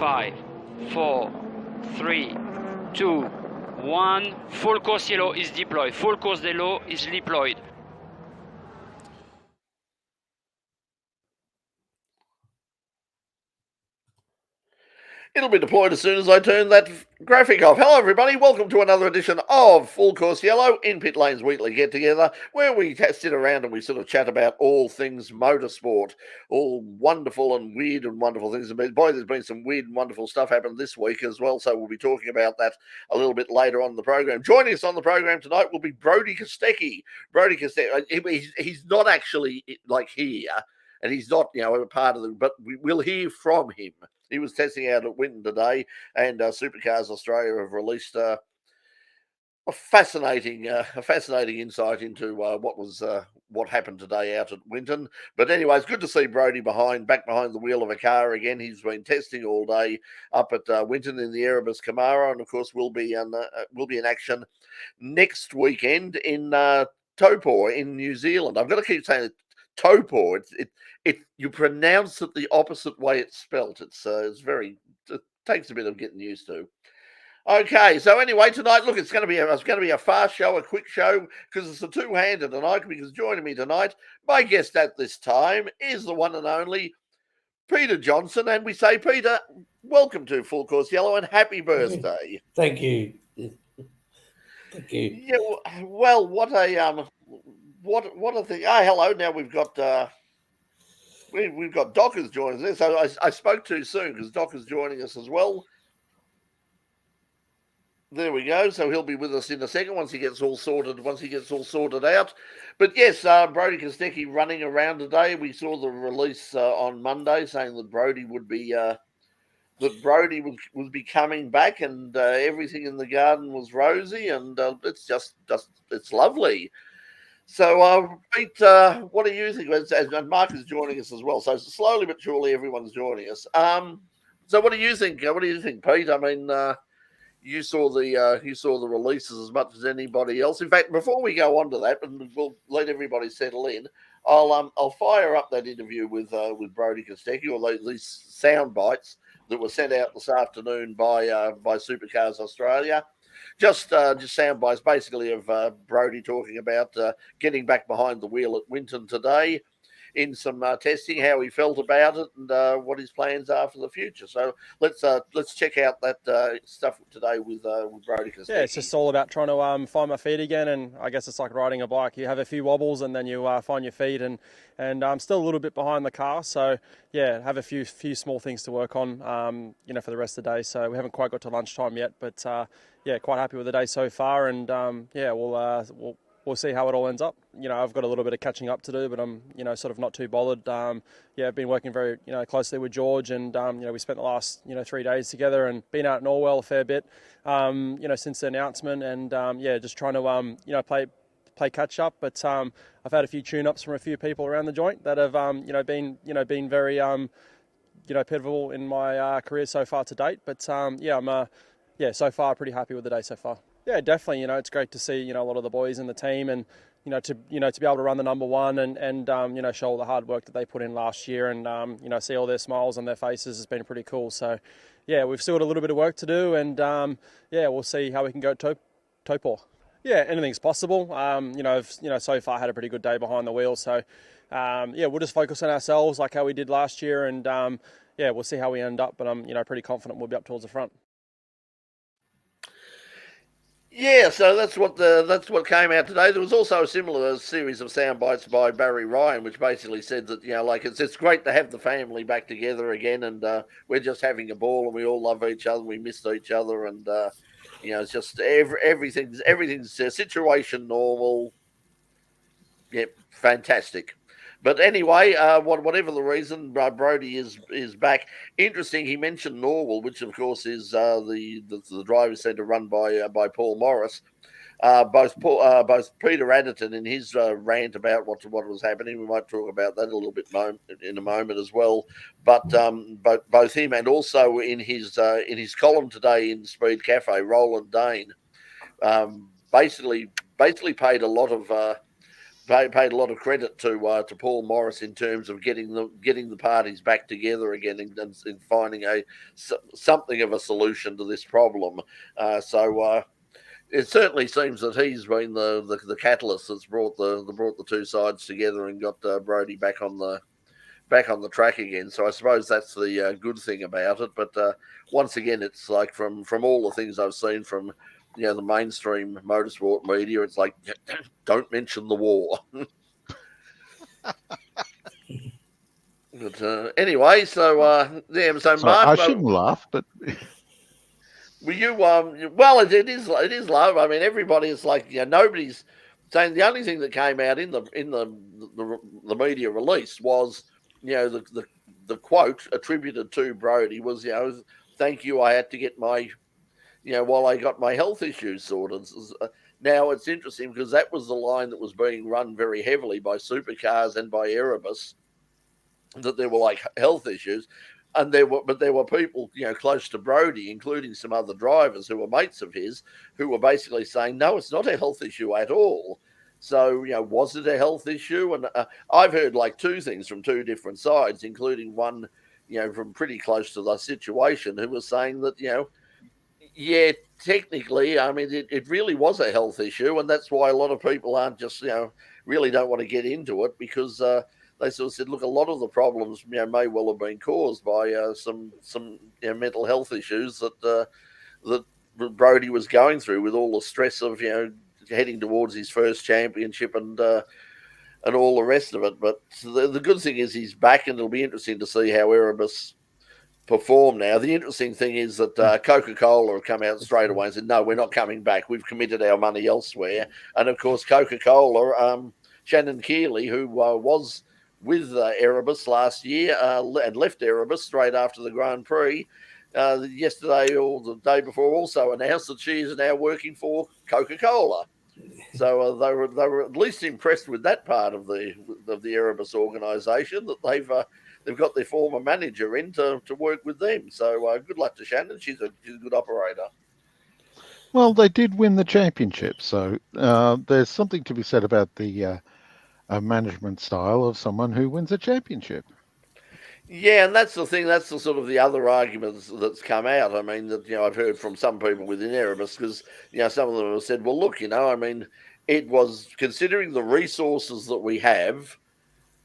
5, 4, 3, 2, 1. Full course yellow is deployed. Full course yellow is deployed. It'll be deployed as soon as I turn that graphic off. Hello, everybody. Welcome to another edition of Full Course Yellow in Pit Lane's weekly get-together, where we sit around and we sort of chat about all things motorsport, all wonderful and weird and wonderful things. And boy, there's been some weird and wonderful stuff happened this week as well, so we'll be talking about that a little bit later on in the program. Joining us on the program tonight will be Brodie Kostecki. Brodie Kostecki, he's not actually like here, and he's not, a part of the, but we will hear from him. He was testing out at Winton today, and Supercars Australia have released a fascinating insight into what happened today out at Winton. But anyway, it's good to see Brodie back behind the wheel of a car again. He's been testing all day up at Winton in the Erebus Camaro, and of course will be in action next weekend in Taupo in New Zealand. I've got to keep saying it. Taupo. You pronounce it the opposite way it's spelt. It takes a bit of getting used to. Okay, so anyway, tonight, look, it's going to be a fast show, a quick show, because it's a two-hander tonight. Because joining me tonight, my guest at this time is the one and only Peter Johnson, and we say, Peter, welcome to Full Course Yellow and happy birthday. Thank you. Thank you. Yeah, well, what a thing. Oh, hello. Now we've got Docker's joining us. So I spoke too soon because Docker's joining us as well. There we go. So he'll be with us in a second once he gets all sorted out. But yes, Brodie Kostecki running around today. We saw the release on Monday saying that Brodie would be would be coming back, and everything in the garden was rosy, and it's lovely. So, Pete, what do you think? And Mark is joining us as well. So slowly but surely, everyone's joining us. So what do you think? What do you think, Pete? I mean, you saw the releases as much as anybody else. In fact, before we go on to that, and we'll let everybody settle in, I'll fire up that interview with Brodie Kostecki, or these sound bites that were sent out this afternoon by Supercars Australia. Just sound bites basically of Brodie talking about getting back behind the wheel at Winton today in some testing, how he felt about it, and what his plans are for the future. So let's check out that stuff today with Brodie Kostecki. Yeah, it's just all about trying to find my feet again, and I guess it's like riding a bike. You have a few wobbles, and then you find your feet, and I'm still a little bit behind the car. So yeah, have a few small things to work on, for the rest of the day. So we haven't quite got to lunchtime yet, but yeah, quite happy with the day so far, and we'll see how it all ends up. I've got a little bit of catching up to do, but I'm, sort of not too bothered. I've been working very, closely with George, and, we spent the last, 3 days together and been out in Orwell a fair bit, since the announcement, and, just trying to, play catch up. But I've had a few tune-ups from a few people around the joint that have, been very, pivotal in my career so far to date. But, I'm, so far pretty happy with the day so far. Yeah, definitely. It's great to see, a lot of the boys in the team, and, to be able to run the number one and show all the hard work that they put in last year, and, see all their smiles on their faces has been pretty cool. So, yeah, we've still got a little bit of work to do, and, we'll see how we can go at Taupo. Yeah, anything's possible. I've, so far had a pretty good day behind the wheel. So, we'll just focus on ourselves like how we did last year, and, we'll see how we end up. But I'm, pretty confident we'll be up towards the front. Yeah, so that's what came out today. There was also a similar series of sound bites by Barry Ryan, which basically said that it's great to have the family back together again, and we're just having a ball, and we all love each other, we missed each other, and it's just everything's situation normal. Yep, fantastic. But anyway, whatever the reason, Brodie is back. Interesting, he mentioned Norwell, which of course is the driver's centre run by Paul Morris. Both Peter Adderton in his rant about what was happening. We might talk about that a little bit in a moment as well. But both him and also in his column today in Speed Cafe, Roland Dane basically paid a lot of paid a lot of credit to Paul Morris in terms of getting the parties back together again and finding something of a solution to this problem. It certainly seems that he's been the catalyst that's brought the two sides together and got Brodie back on the track again. So I suppose that's the good thing about it. But once again, it's like from all the things I've seen from the mainstream motorsport media, it's like don't mention the war. But anyway, so Mark, I shouldn't laugh, but were you well, it is love. I mean, everybody is like nobody's saying. The only thing that came out in the media release was the quote attributed to Brodie was thank you, I had to get my while I got my health issues sorted. Now it's interesting because that was the line that was being run very heavily by supercars and by Erebus, that there were like health issues. And there were people, close to Brodie, including some other drivers who were mates of his, who were basically saying, no, it's not a health issue at all. So, was it a health issue? And I've heard like two things from two different sides, including one, from pretty close to the situation, who was saying that, yeah, technically, I mean, it really was a health issue. And that's why a lot of people aren't just, really don't want to get into it, because they sort of said, look, a lot of the problems may well have been caused by some mental health issues that Brodie was going through with all the stress of heading towards his first championship and all the rest of it. But the good thing is he's back, and it'll be interesting to see how Erebus perform now. The interesting thing is that Coca-Cola have come out straight away and said, no, we're not coming back. We've committed our money elsewhere. And of course, Coca-Cola, Shannon Keeley, who was with Erebus last year and left Erebus straight after the Grand Prix yesterday or the day before, also announced that she is now working for Coca-Cola. So they were at least impressed with that part of the Erebus organisation, that they've got their former manager in to work with them. So good luck to Shannon. She's a good operator. Well, they did win the championship, so there's something to be said about the management style of someone who wins a championship. Yeah, and that's the thing. That's the sort of the other arguments that's come out. I mean, that I've heard from some people within Erebus, because some of them have said, well, look, I mean, it was, considering the resources that we have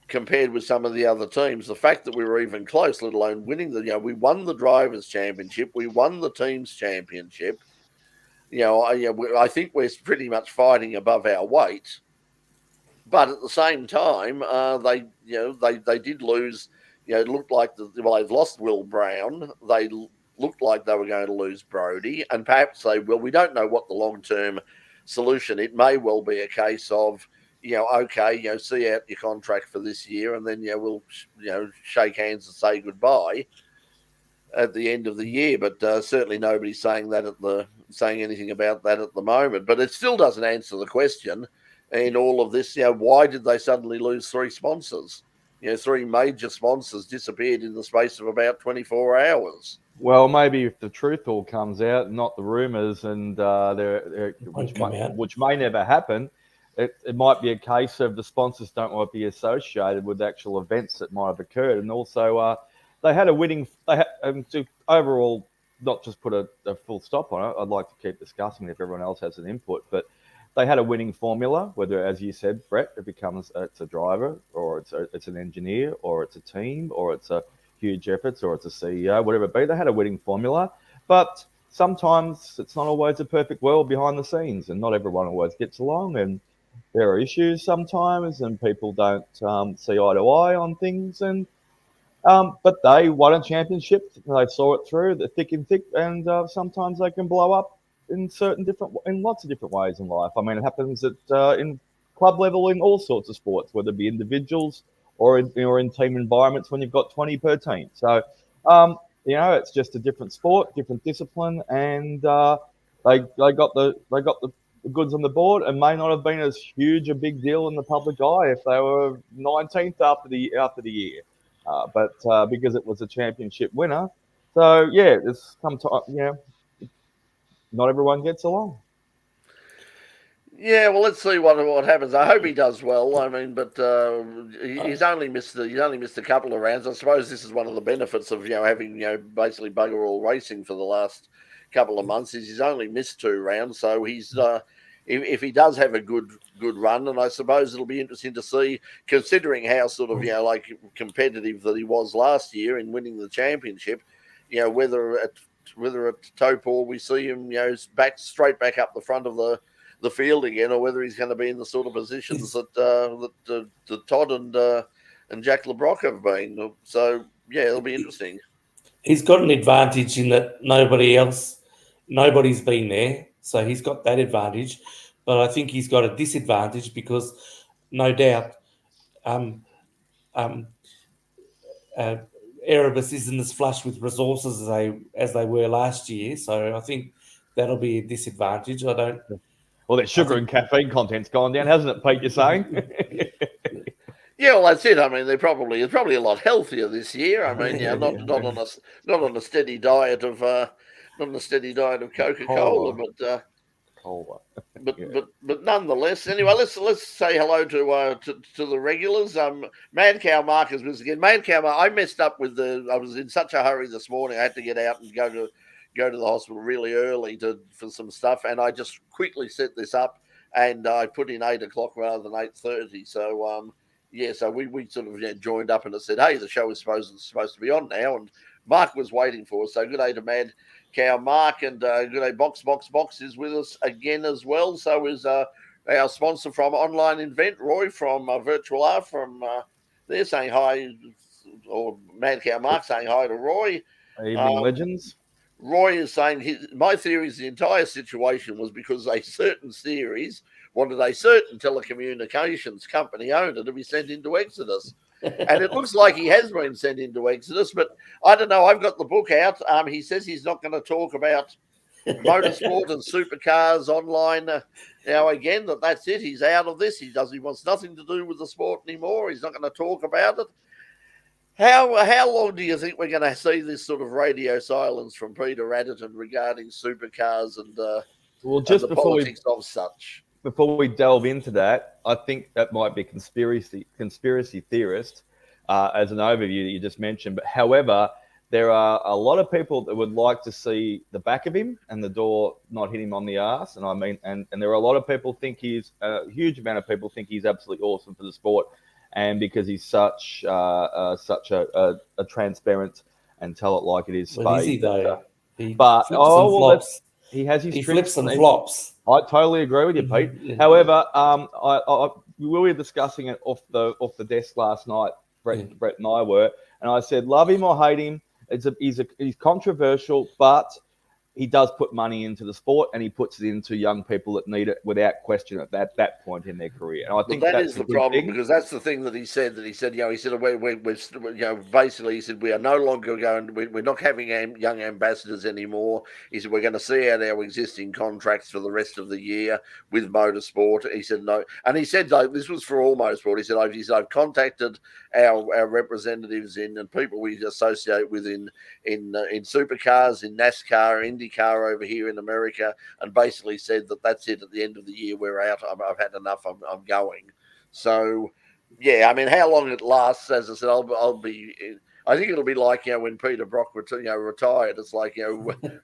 compared with some of the other teams, the fact that we were even close, let alone winning we won the drivers' championship, we won the teams' championship. I think we're pretty much fighting above our weight. But at the same time, they did lose. It looked like they've lost Will Brown. They looked like they were going to lose Brodie, and perhaps they will. We don't know what the long-term solution. It may well be a case of, okay, see out your contract for this year, and then we'll shake hands and say goodbye at the end of the year. But certainly nobody's saying anything about that at the moment. But it still doesn't answer the question. In all of this, why did they suddenly lose three sponsors? Three major sponsors disappeared in the space of about 24 hours. Well, maybe if the truth all comes out, not the rumours, and which may never happen, it might be a case of the sponsors don't want to be associated with actual events that might have occurred. And also, they had a winning. To overall, not just put a full stop on it. I'd like to keep discussing if everyone else has an input, but they had a winning formula, whether, as you said, Brett, it's a driver, or it's an engineer, or it's a team, or it's a huge efforts, or it's a CEO, whatever it be. They had a winning formula, but sometimes it's not always a perfect world behind the scenes, and not everyone always gets along, and there are issues sometimes, and people don't see eye to eye on things, and but they won a championship. They saw it through the thick and thick, and sometimes they can blow up in lots of different ways in life. I mean, it happens in club level in all sorts of sports, whether it be individuals or in team environments when you've got 20 per team. So, it's just a different sport, different discipline, and they got the goods on the board, and may not have been as huge a big deal in the public eye if they were 19th after the year, but because it was a championship winner. So yeah, there's some time, not everyone gets along. Yeah, well, let's see what happens. I hope he does well. I mean, but he's only missed a couple of rounds. I suppose this is one of the benefits of having basically bugger all racing for the last couple of months. Is he's only missed 2 rounds, so he's if he does have a good run, and I suppose it'll be interesting to see, considering how sort of like competitive that he was last year in winning the championship. Whether at Topor we see him straight back up the front of the field again, or whether he's going to be in the sort of positions that Todd and Jack LeBrock have been. So yeah, it'll be interesting. He's got an advantage in that nobody's been there, so he's got that advantage. But I think he's got a disadvantage because, no doubt, Erebus isn't as flush with resources as they were last year. So I think that'll be a disadvantage. Well, that sugar and caffeine content's gone down, hasn't it, Pete? You're saying? Yeah, well, that's it. I mean, it's probably a lot healthier this year. I mean, not on a steady diet of Coca-Cola, but nonetheless. Anyway, let's say hello to the regulars. Mad Cow Marcus was again. Mad Cow, I messed up with I was in such a hurry this morning. I had to get out and go to the hospital really early for some stuff, and I just quickly set this up, and I put in 8 o'clock rather than 8:30. So so we sort of joined up, and it said, hey, the show is supposed to be on now, and Mark was waiting for us. So good day to Mad Cow Mark, and good day Box is with us again as well. So is our sponsor from Online Invent, Roy from Virtual R from they're saying hi, or Mad Cow Mark saying hi to Roy. Evening legends. Roy is saying my theory is the entire situation was because a certain series wanted a certain telecommunications company owner to be sent into Exodus. And it looks like he has been sent into Exodus, but I don't know. I've got the book out. He says he's not going to talk about motorsport and supercars online now again, that's it. He's out of this. He wants nothing to do with the sport anymore. He's not going to talk about it. How long do you think we're going to see this sort of radio silence from Peter Adderton regarding supercars and the politics of such? Before we delve into that, I think that might be conspiracy theorist as an overview that you just mentioned. But however, there are a lot of people that would like to see the back of him and the door not hit him on the arse. And I mean, and there are a lot of people a huge amount of people think he's absolutely awesome for the sport. And because he's such a transparent and tell it like it is space. Well, is he though? He has his he flips and flops. I totally agree with you, Pete. Yeah. However, we were discussing it off the desk last night. Brett and I were, and I said, love him or hate him, he's controversial, but he does put money into the sport, and he puts it into young people that need it without question at that point in their career. And I think that is the problem, because that's the thing that he said. We're basically, he said we are no longer going. We're not having young ambassadors anymore. He said we're going to see out our existing contracts for the rest of the year with motorsport. He said no, and he said this was for all motorsport. He said I've contacted our representatives and people we associate with in supercars, in NASCAR, IndyCar over here in America, and basically said that's it. At the end of the year, we're out. I've had enough. I'm going. So, yeah, I mean, how long it lasts, as I said, I'll be. I think it'll be like when Peter Brock retired. It's like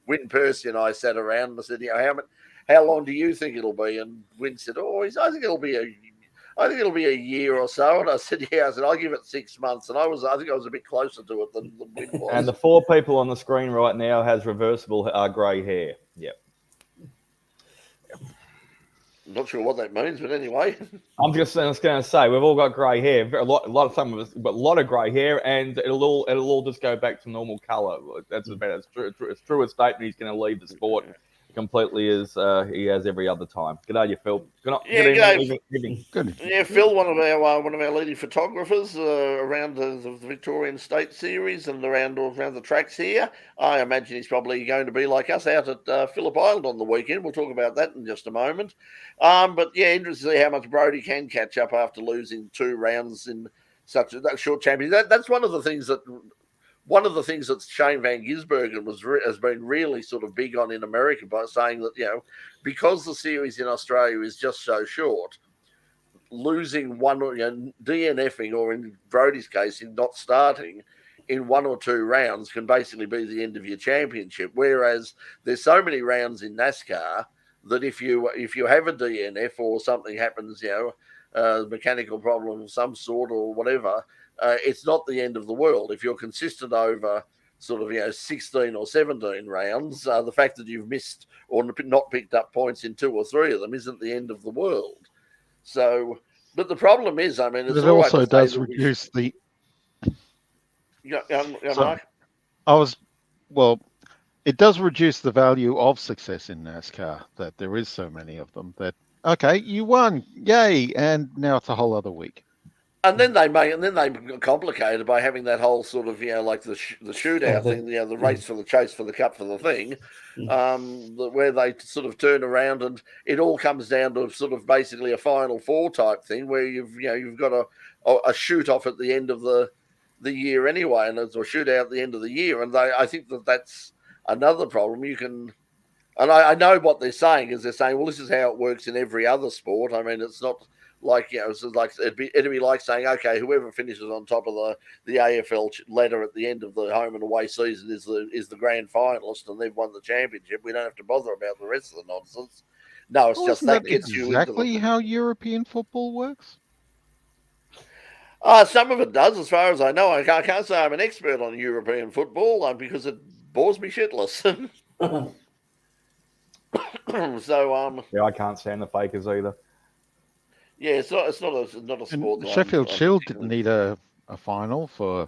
Win Percy and I sat around and I said, how long do you think it'll be? And Win said, I think it'll be a year or so. And I said, I'll give it 6 months. And I think I was a bit closer to it than Win was. And the 4 people on the screen right now has reversible grey hair. Yep. I'm not sure what that means, but anyway. I'm just going to say we've all got grey hair. A lot of some of us, but a lot of grey hair, and it'll all just go back to normal colour. That's about as true a statement. He's going to leave the sport completely as he has every other time. Good day, you Phil. Good evening. Good. Yeah, Phil, one of our leading photographers around the Victorian State Series and around the tracks here. I imagine he's probably going to be like us out at Phillip Island on the weekend. We'll talk about that in just a moment. But yeah, interesting to see how much Brodie can catch up after losing 2 rounds in such a short championship. That's one of the things that one of the things that Shane Van Gisbergen has been really sort of big on in America by saying that, because the series in Australia is just so short, losing one, DNFing, or in Brodie's case, in not starting in 1 or 2 rounds can basically be the end of your championship. Whereas there's so many rounds in NASCAR that if you have a DNF or something happens, mechanical problem of some sort or whatever, it's not the end of the world. If you're consistent over sort of 16 or 17 rounds, the fact that you've missed or not picked up points in 2 or 3 of them isn't the end of the world. So, but the problem is, I mean, it's it also does reduce the. Mark? It does reduce the value of success in NASCAR that there is so many of them. That okay, you won, yay, and now it's a whole other week. And then they complicate it by having that whole sort of like the shootout thing, the race for the chase for the cup for the thing, where they sort of turn around and it all comes down to sort of basically a Final Four type thing where you've got a shoot off at the end of the year anyway, and it's a shootout at the end of the year, and I think that's another problem. And I know what they're saying is well, this is how it works in every other sport. I mean, it's not like it's like it'd be like saying, okay, whoever finishes on top of the AFL ladder at the end of the home and away season is the grand finalist, and they've won the championship. We don't have to bother about the rest of the nonsense. No, it's just that gets you exactly how European football works. Some of it does, as far as I know. I can't say I'm an expert on European football because it bores me shitless. So I can't stand the fakers either. Yeah, it's not a sport. And Sheffield Shield didn't need a final for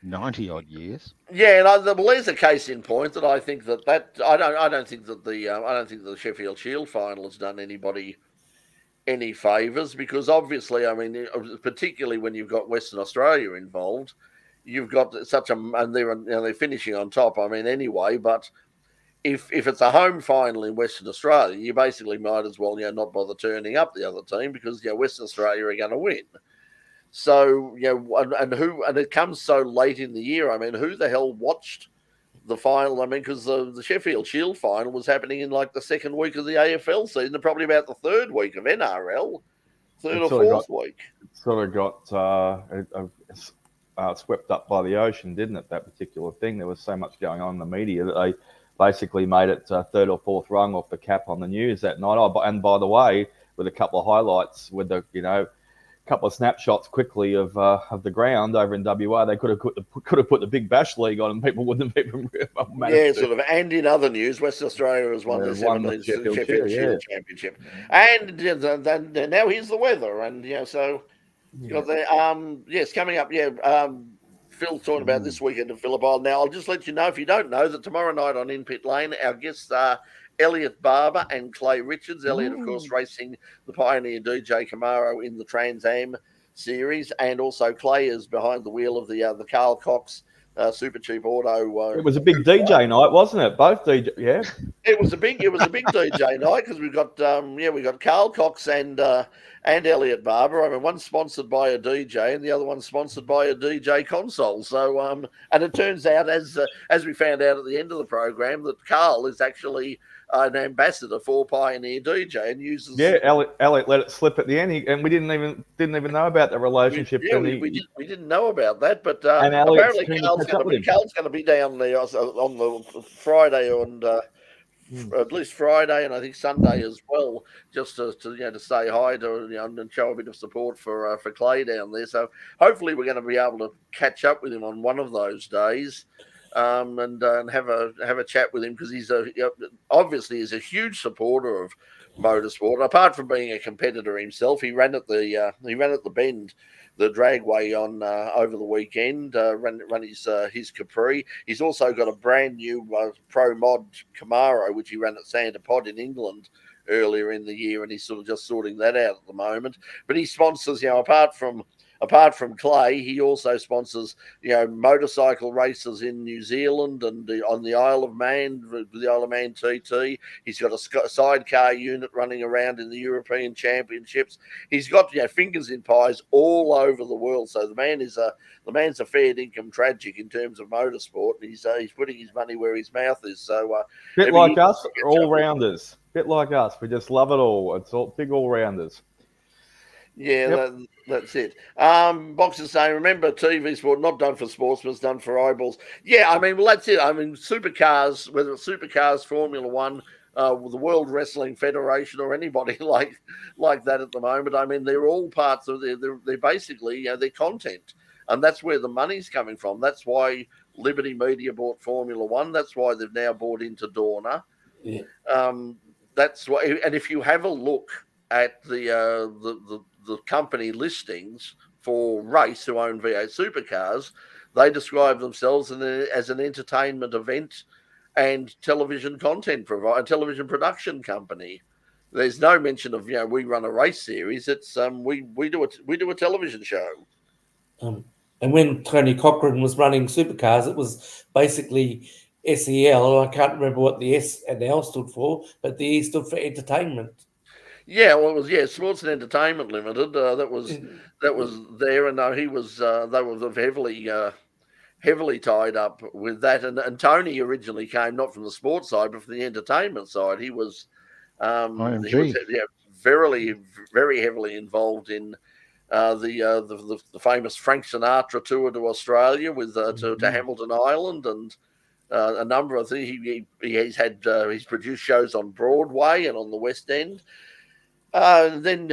90 odd years. Yeah, and there's a case in point that I think that I don't think that the Sheffield Shield final has done anybody any favours, because obviously, I mean, particularly when you've got Western Australia involved, you've got and they're finishing on top. I mean, anyway, but if it's a home final in Western Australia, you basically might as well not bother turning up the other team, because Western Australia are going to win. So and it comes so late in the year. I mean, who the hell watched the final? I mean, because the Sheffield Shield final was happening in like the second week of the AFL season, probably about the third week of NRL, third or fourth week. It sort of got swept up by the ocean, didn't it? That particular thing. There was so much going on in the media that they basically made it third or fourth rung off the cap on the news that night. And by the way, with a couple of highlights, with the couple of snapshots quickly of the ground over in WA, they could have put the Big Bash League on, and people wouldn't have even managed sort of. And in other news, Western Australia has won the 17th Sheffield Shield Championship, and now here's the weather, and so you got the yes coming up. Phil's talking about this weekend at Phillip Island. Now, I'll just let you know, if you don't know, that tomorrow night on In Pit Lane, our guests are Elliot Barber and Clay Richards. Elliot, of course, racing the Pioneer DJ Camaro in the Trans Am series, and also Clay is behind the wheel of the Carl Cox Super Cheap Auto. It was a big DJ night, wasn't it? Both DJ, yeah. It was a big DJ night, because we got Carl Cox and Elliot Barber. I mean, one's sponsored by a DJ and the other one's sponsored by a DJ console. So and it turns out, as we found out at the end of the program, that Carl is actually an ambassador for Pioneer DJ and uses. Yeah, Elliot let it slip at the end, and we didn't even know about the relationship. We didn't know about that, but apparently Carl's going to be down there on the Friday and. At least Friday and I think Sunday as well, just to say hi to and show a bit of support for Clay down there. So hopefully we're going to be able to catch up with him on one of those days, and have a chat with him, because he's obviously is a huge supporter of motorsport. Apart from being a competitor himself, he ran at the Bend, the dragway on over the weekend, run his Capri. He's also got a brand new Pro Mod Camaro, which he ran at Santa Pod in England earlier in the year, and he's sort of just sorting that out at the moment. But he sponsors, apart from apart from Clay, he also sponsors, motorcycle races in New Zealand and on the Isle of Man, the Isle of Man TT. He's got a sidecar unit running around in the European Championships. He's got fingers in pies all over the world. So the man's a fair income tragic in terms of motorsport. He's putting his money where his mouth is. So bit like us, all rounders. Bit like us. We just love it all. It's all big all rounders. Yeah, yep. That's it. Boxers saying, remember, TV sport not done for sportsmen, it's done for eyeballs. Yeah, I mean, well, that's it. I mean, supercars, whether it's supercars, Formula One, the World Wrestling Federation, or anybody like that at the moment. I mean, they're all parts of they're basically their content, and that's where the money's coming from. That's why Liberty Media bought Formula One. That's why they've now bought into Dorna. Yeah. That's why. And if you have a look at the company listings for Race, who own V8 supercars, they describe themselves as an entertainment event and television content provider, television production company. There's no mention of we run a race series. It's we do a television show. And when Tony Cochran was running supercars, it was basically SEL. I can't remember what the S and L stood for, but the E stood for entertainment. Yeah, well, it was Sports and Entertainment Limited. That was there, and he was they were heavily tied up with that. And Tony originally came not from the sports side, but from the entertainment side. He was very heavily involved in the famous Frank Sinatra tour to Australia with to Hamilton Island and a number of things. He's produced shows on Broadway and on the West End. Then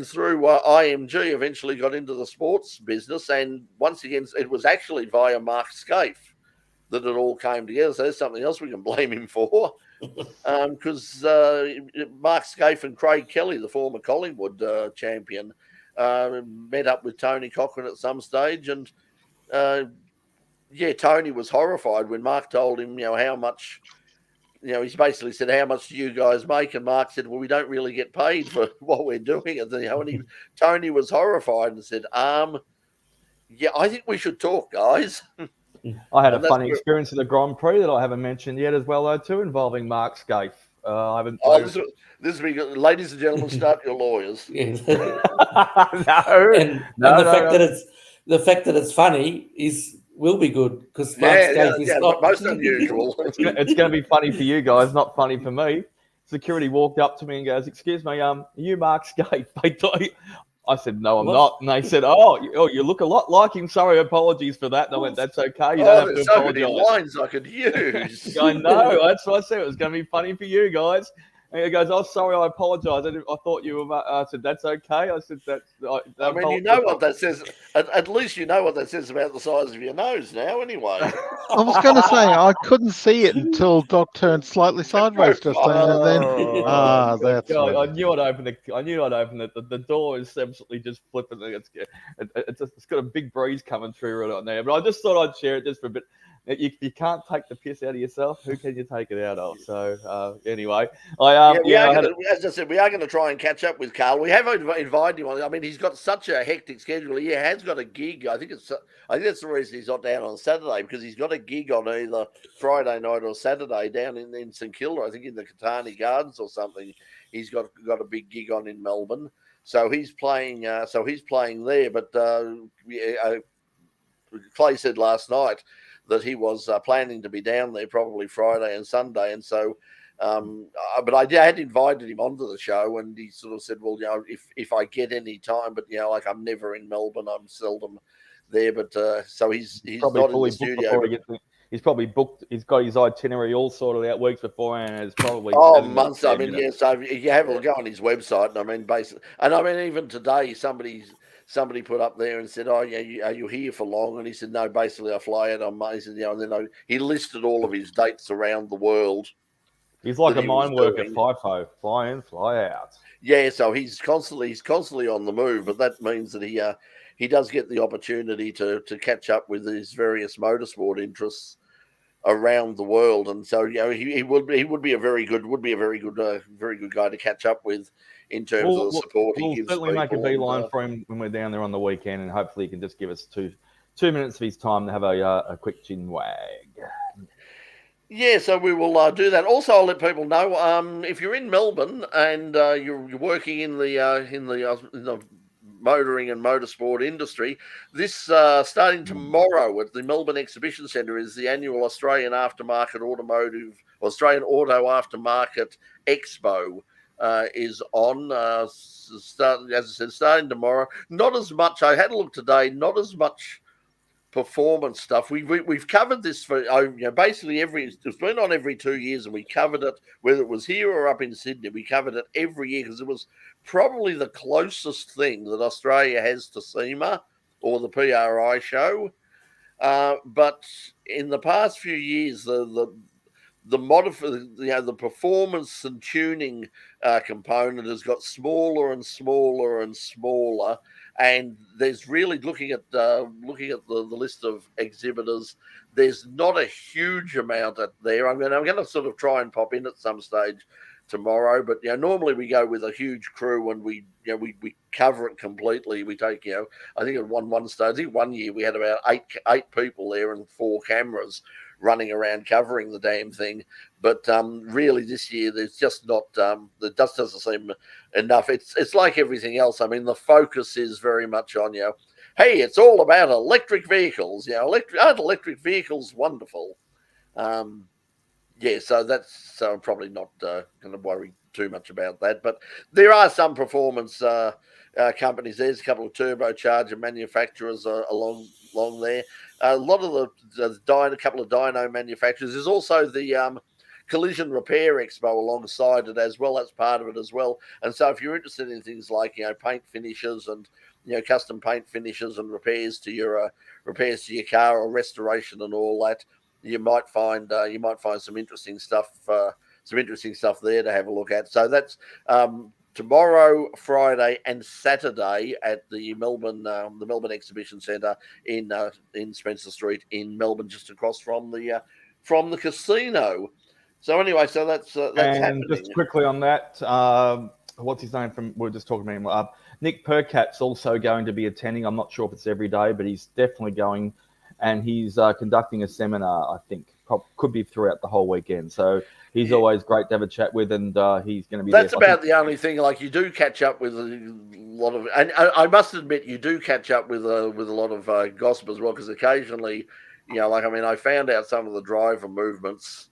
through IMG eventually got into the sports business, and once again it was actually via Mark Scaife that it all came together. So there's something else we can blame him for, because Mark Scaife and Craig Kelly, the former Collingwood champion, met up with Tony Cochran at some stage, and Tony was horrified when Mark told him how much. He's basically said, how much do you guys make? And Mark said, well, we don't really get paid for what we're doing. And Tony was horrified and said, I think we should talk, guys. I had a funny experience at the Grand Prix that I haven't mentioned yet as well, though, too, involving Mark Scaife. I haven't. This will be good. Ladies and gentlemen, start your lawyers. And the fact that it's funny will be good, because Mark Scaife is not most unusual. It's going to be funny for you guys, not funny for me. Security walked up to me and goes, "Excuse me, are you Mark Scaife?" I said, "No, I'm not." And they said, "Oh, you look a lot like him. Sorry, apologies for that." And I went, "That's okay. You don't have to apologize." So many lines I could use. I know. That's what I said. It was going to be funny for you guys. And he goes, "Oh, sorry, I apologise. I thought you were." I said, "That's okay." I said, I mean, you know what that says. At least you know what that says about the size of your nose now, anyway. I was going to say I couldn't see it until Doc turned slightly sideways just then, and then that's. I knew I'd open it. The door is absolutely just flipping. It's got a big breeze coming through right now. But I just thought I'd share it just for a bit. If you can't take the piss out of yourself, who can you take it out of? So anyway, as I said, we are going to try and catch up with Carl. We have invited him on. I mean, he's got such a hectic schedule. He has got a gig. I think that's the reason he's not down on Saturday, because he's got a gig on either Friday night or Saturday down in St Kilda. I think in the Catani Gardens or something. He's got a big gig on in Melbourne. So he's playing. There. But Clay said last night that he was planning to be down there probably Friday and Sunday. And so, but I had invited him onto the show, and he sort of said, well, if I get any time, but, I'm never in Melbourne, I'm seldom there. But so he's probably not in the studio. He's probably booked. He's got his itinerary all sorted out weeks beforehand. It's probably months. I mean, so you have a go on his website, and I mean, basically, and I mean, even today, somebody put up there and said, "Oh, yeah, are you here for long?" And he said, "No, basically, I fly out on Monday." He said, and then he listed all of his dates around the world. He's like a mine worker, FIFO, fly in, fly out. Yeah, so he's constantly on the move, but that means that he does get the opportunity to catch up with his various motorsport interests around the world, and so he would be a very good guy to catch up with in terms of the support he we'll gives certainly make a people. beeline for him when we're down there on the weekend, and hopefully he can just give us two minutes of his time to have a quick chin wag. Yeah, so we will do that. Also, I'll let people know if you're in Melbourne and you're working in the motoring and motorsport industry. This starting tomorrow at the Melbourne Exhibition Centre is the annual Australian Auto Aftermarket Expo. Is on starting tomorrow. Not as much. I had a look today. Not as much performance stuff. We've covered this for basically it's been on every 2 years, and we covered it whether it was here or up in Sydney. We covered it every year because it was probably the closest thing that Australia has to SEMA or the PRI show. But in the past few years, the performance and tuning component has got smaller and smaller and smaller. And there's really looking at the list of exhibitors. There's not a huge amount there. I'm going to sort of try and pop in at some stage tomorrow. But normally we go with a huge crew and we cover it completely. We take I think at one stage, I think 1 year we had about eight people there and 4 cameras running around covering the damn thing. But really this year there's just not it just doesn't seem enough. It's like everything else. I mean, the focus is very much on hey, it's all about electric vehicles. Aren't electric vehicles wonderful? So I'm probably not going to worry too much about that. But there are some performance companies. There's a couple of turbocharger manufacturers along there. A lot of a couple of dyno manufacturers. There's also the collision repair expo alongside it as well. That's part of it as well. And so if you're interested in things like paint finishes and custom paint finishes and repairs to your car or restoration and all that, you might find some interesting stuff there to have a look at. So that's tomorrow, Friday, and Saturday at the Melbourne Exhibition Centre in Spencer Street in Melbourne, just across from the casino. So anyway, that's happening. Just quickly on that, what's his name we were just talking about him. Nick Percat's also going to be attending. I'm not sure if it's every day, but he's definitely going, and he's conducting a seminar. I think could be throughout the whole weekend. So he's always great to have a chat with, and he's going to be. That's about the only thing. Like, you do catch up with a lot of, and I must admit, you do catch up with a lot of gossip as well, because occasionally, I found out some of the driver movements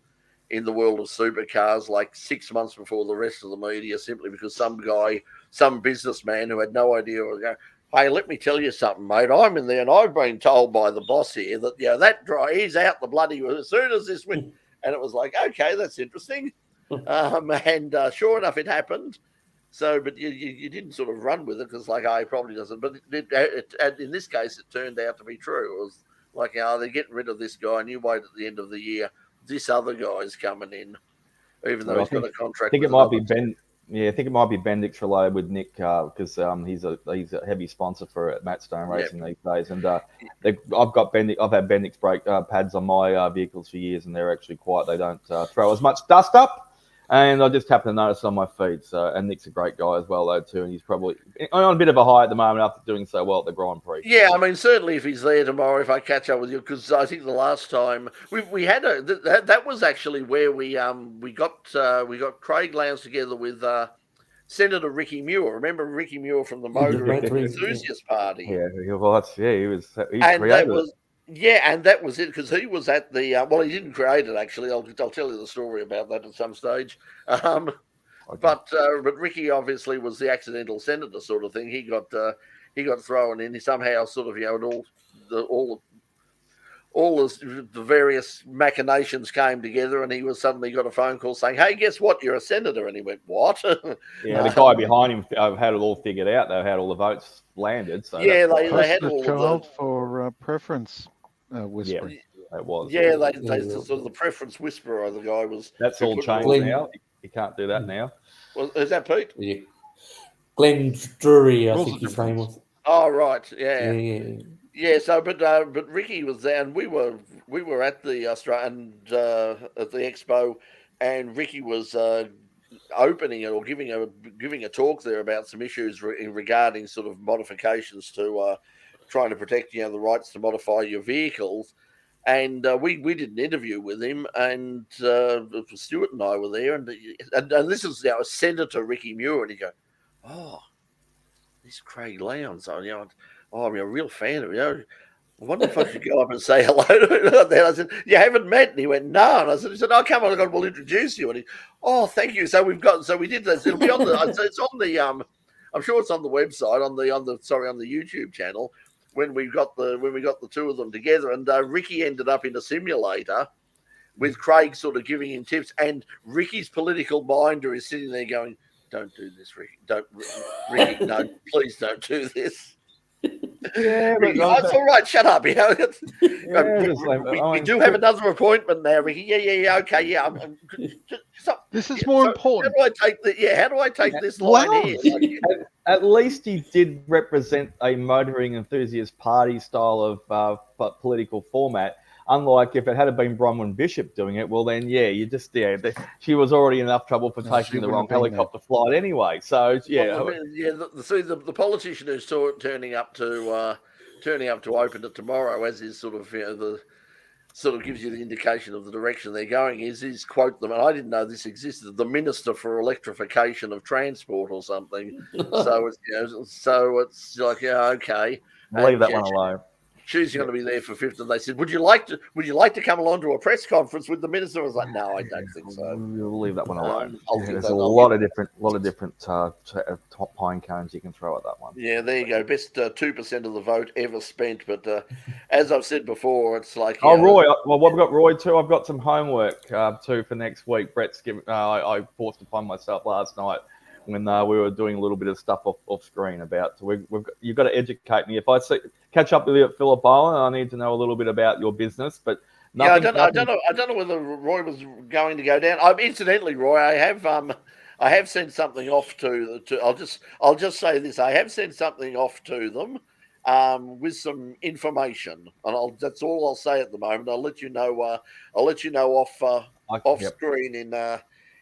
in the world of supercars like 6 months before the rest of the media, simply because some businessman who had no idea was going, hey, let me tell you something, mate. I'm in there and I've been told by the boss here that, that driver, he's out the bloody as soon as this win. And it was like, okay, that's interesting. And sure enough, it happened. So, but you didn't sort of run with it because, he probably doesn't. But in this case, it turned out to be true. It was like, they're getting rid of this guy, and you wait at the end of the year, this other guy's coming in, even though he's got a contract. I think it might be Ben. Yeah, I think it might be Bendix related with Nick because he's a heavy sponsor for Matt Stone Racing these days, and I've had Bendix brake pads on my vehicles for years, and they're actually quiet. They don't throw as much dust up, and I just happened to notice on my feed. So, and Nick's a great guy as well, though, too, and he's probably on a bit of a high at the moment after doing so well at the Grand Prix. Yeah, I mean, certainly if he's there tomorrow, if I catch up with you, because I think the last time we had that was actually where we got Craig Lowndes together with Senator Ricky Muir. Remember Ricky Muir from the Motor Enthusiast Party? Yeah, he was. Yeah, he was. He and created that was. Yeah, and that was it, because he was at the he didn't create it, actually. I'll tell you the story about that at some stage. Okay. But Ricky obviously was the accidental senator sort of thing. He got thrown in. He somehow sort of all the various machinations came together, and he was suddenly got a phone call saying, "Hey, guess what? You're a senator." And he went, "What?" Yeah, the guy behind him had it all figured out. They had all the votes landed. So yeah, they had all child for preference whispering. Yeah, it was. Yeah, they sort of the preference whisperer. The guy was. That's all changed now. You can't do that now. Well, is that Pete? Yeah. Glenn Drury, I think his name was. Oh right, yeah. Yeah. So, but Ricky was there, and we were at the Australian at the expo, and Ricky was opening it or giving a talk there about some issues regarding sort of modifications to trying to protect the rights to modify your vehicles. And we did an interview with him, and Stuart and I were there, and this is Senator Ricky Muir, and he go, "Oh, this Craig Lowndes, I'm a real fan of I wonder if I should go up and say hello to him." I said, "You haven't met?" And he went, "No." And I said, "Oh, come on, we'll introduce you." And he, "Oh, thank you." So we did this. It'll be on the. It's on the. I'm sure it's on the website on the YouTube channel. When we got the two of them together, and Ricky ended up in a simulator with Craig sort of giving him tips, and Ricky's political minder is sitting there going, "Don't do this, Ricky. Ricky, no, please don't do this." Yeah, but it's all right. Shut up. We do have another appointment now, Ricky. Yeah. Okay, yeah. This is more important. How do I take this line here? At least he did represent a motoring enthusiast party style of political format. Unlike if it had been Bronwyn Bishop doing it, well then, she was already in enough trouble for taking the wrong helicopter flight anyway. So the politician who's turning up to open it tomorrow, as is sort of gives you the indication of the direction they're going. Is quote them, and I didn't know this existed. The Minister for Electrification of Transport or something. So it's like okay, leave that one alone. She's going to be there for 50. And they said, "Would you like to come along to a press conference with the minister?" I was like, "No, I don't think so." We'll leave that one alone. There's a lot of different top pine cones you can throw at that one. Yeah, there you go. Best 2% of the vote ever spent. But as I've said before, it's like Roy. Well, I've got Roy too. I've got some homework too for next week. Brett's given. I forced upon myself last night when we were doing a little bit of stuff off screen about. So you've got to educate me. If I catch up with you at Phillip Island, I need to know a little bit about your business. But I don't know whether Roy was going to go down. Incidentally, Roy, I have sent something off to. I'll just say this. I have sent something off to them with some information, and that's all I'll say at the moment. I'll let you know. Off screen in. I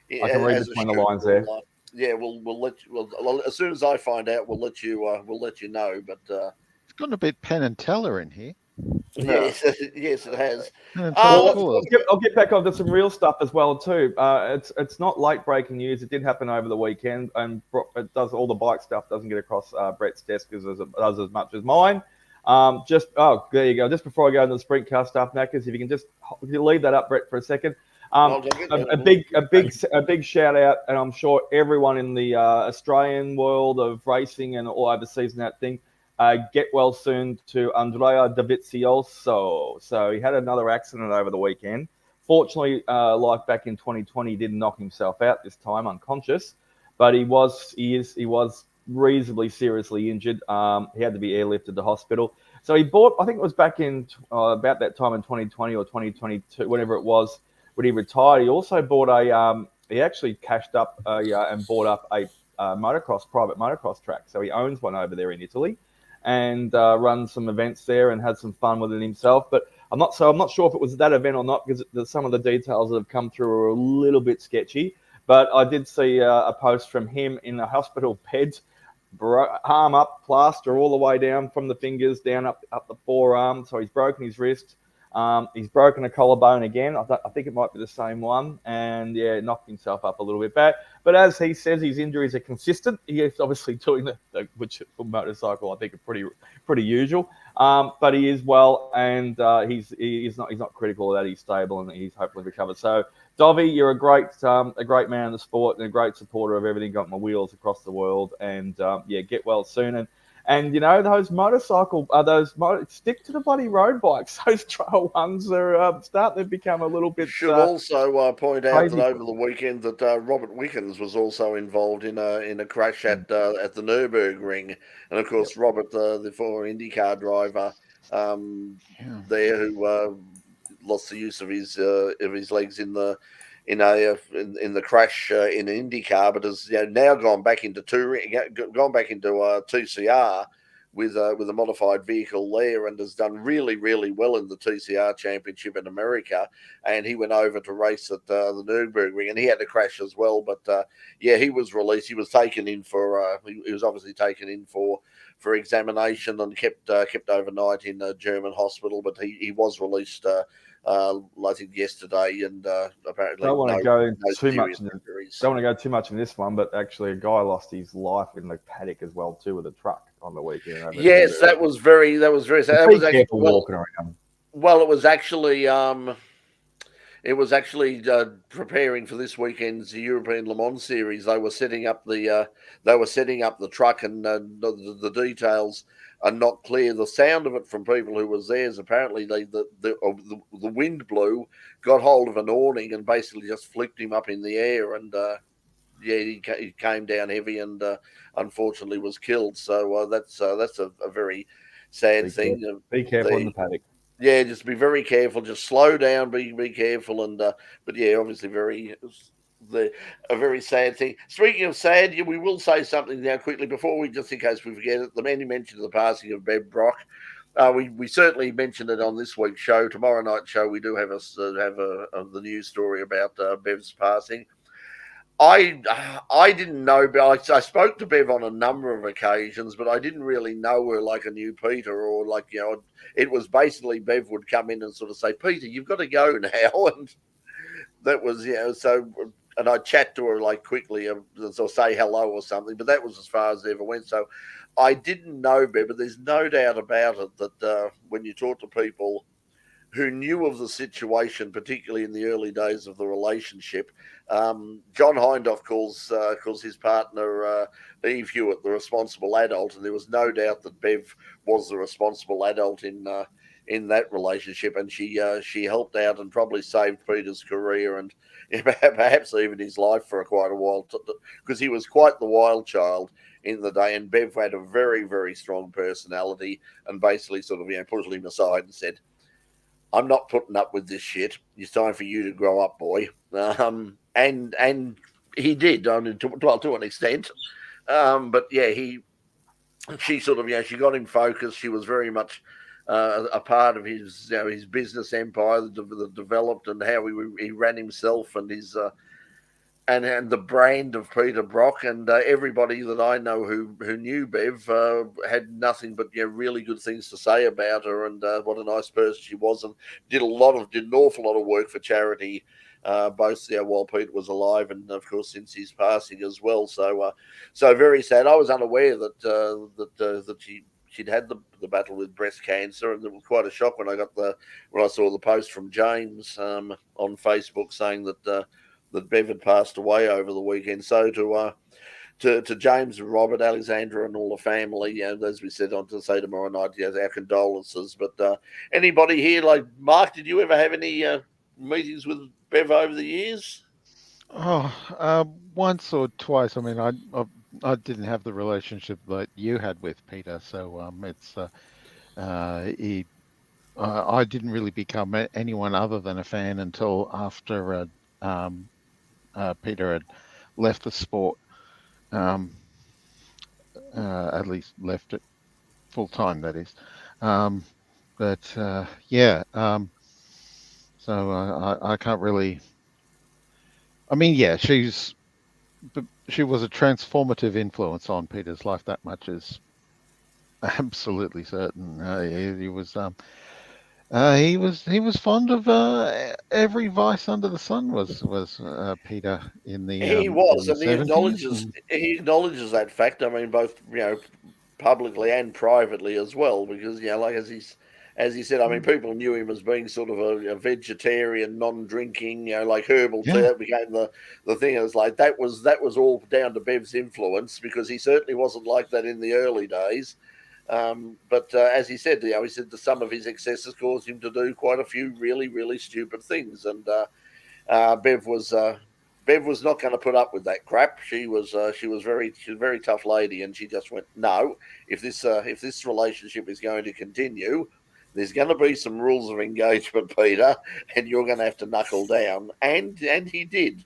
can read between the lines there. Yeah, we'll let you. Well, as soon as I find out, we'll let you know. But it's got a bit Penn and Teller in here. Yes, yes, it has. I'll get back onto some real stuff as well too. It's not late breaking news. It did happen over the weekend, and it does all the bike stuff. Doesn't get across Brett's desk as it does as much as mine. There you go. Just before I go into the sprint car stuff, Knackers, if you leave that up, Brett, for a second. A big shout out, and I'm sure everyone in the Australian world of racing and all overseas and that thing, get well soon to Andrea Dovizioso. So he had another accident over the weekend. Fortunately, like back in 2020, he didn't knock himself out this time, unconscious, but he was reasonably seriously injured. He had to be airlifted to hospital. So he bought, I think it was back in about that time in 2020 or 2022, whenever it was, when he retired. He also bought he actually cashed up and bought up a private motocross track. So he owns one over there in Italy and runs some events there and had some fun with it himself. But I'm not sure if it was that event or not, because some of the details that have come through are a little bit sketchy. But I did see a post from him in the hospital bed, arm up, plaster all the way down from the fingers down up the forearm. So he's broken his wrist. He's broken a collarbone again. I think it might be the same one. And, knocked himself up a little bit back. But as he says, his injuries are consistent. He is obviously doing which for motorcycle, I think, are pretty usual. But he is well, and he's not critical of that. He's stable, and he's hopefully recovered. So, Dovey, you're a great man of the sport and a great supporter of everything got my wheels across the world. And, get well soon. And those stick to the bloody road bikes. Those trail ones are starting to become a little bit. Should also point out that over the weekend that Robert Wickens was also involved in a crash at the Nürburgring, and of course Robert, the former IndyCar driver, there who lost the use of his legs in the crash in an IndyCar, but has now gone back into TCR with a modified vehicle there, and has done really, really well in the TCR Championship in America. And he went over to race at the Nürburgring, and he had to crash as well. But he was released. He was taken in for he was obviously taken in for examination and kept overnight in a German hospital. But he was released. I think yesterday, and apparently don't want to go too much. Injuries. Don't want to go too much in this one, but actually, a guy lost his life in the paddock as well too with a truck on the weekend. Yes, that was very sad. That was actually walking around. Well, it was actually preparing for this weekend's European Le Mans series. They were setting up the truck, and the details are not clear. The sound of it from people who was there is apparently the wind blew, got hold of an awning, and basically just flipped him up in the air, and he came down heavy, and unfortunately was killed. So that's a very sad thing. Be careful in the paddock. Yeah, just be very careful. Just slow down. Be careful, and but yeah, obviously a very sad thing. Speaking of sad, we will say something now quickly before we, just in case we forget it. The man you mentioned the passing of Bev Brock. We certainly mentioned it on this week's show. Tomorrow night's show, we do have the news story about Bev's passing. I didn't know, but I spoke to Bev on a number of occasions, but I didn't really know her like I knew Peter, or like, it was basically Bev would come in and sort of say, Peter, you've got to go now. And that was, so, and I'd chat to her like quickly or say hello or something, but that was as far as it ever went. So I didn't know Bev, but there's no doubt about it that when you talk to people who knew of the situation, particularly in the early days of the relationship, John Hindhoff calls his partner Eve Hewitt the responsible adult, and there was no doubt that Bev was the responsible adult in that relationship, and she helped out and probably saved Peter's career and perhaps even his life for quite a while, because he was quite the wild child in the day, and Bev had a very, very strong personality, and basically sort of pushed him aside and said, I'm not putting up with this shit. It's time for you to grow up, boy. And he did, to an extent. But yeah, she sort of, she got him focused. She was very much a part of his, his business empire that developed, and how he ran himself, and his and the brand of Peter Brock. And everybody that I know who knew Bev had nothing but really good things to say about her, and what a nice person she was, and did an awful lot of work for charity, both while Peter was alive, and of course since his passing as well. So very sad. I was unaware that she'd had the battle with breast cancer, and it was quite a shock when I saw the post from James on Facebook saying that Bev had passed away over the weekend. So to James and Robert, Alexandra, and all the family, as we said, on to say tomorrow night, our condolences. But anybody here, like Mark, did you ever have any meetings with Bev over the years? Once or twice. I mean, I didn't have the relationship that you had with Peter, so I didn't really become anyone other than a fan until after Peter had left the sport, at least left it full time, that is. So I can't really. I mean, yeah, she was a transformative influence on Peter's life. That much is absolutely certain. He was fond of every vice under the sun. Was Peter in the? He was, and he acknowledges that fact. I mean, both publicly and privately as well, because like as he said, I mean, people knew him as being sort of a vegetarian, non-drinking, like herbal tea. That became the thing. It was like that was all down to Bev's influence, because he certainly wasn't like that in the early days. But as he said, he said that some of his excesses caused him to do quite a few really, really stupid things. And Bev was not going to put up with that crap. She was a very tough lady, and she just went, no. If this relationship is going to continue, there's going to be some rules of engagement, Peter, and you're going to have to knuckle down. And he did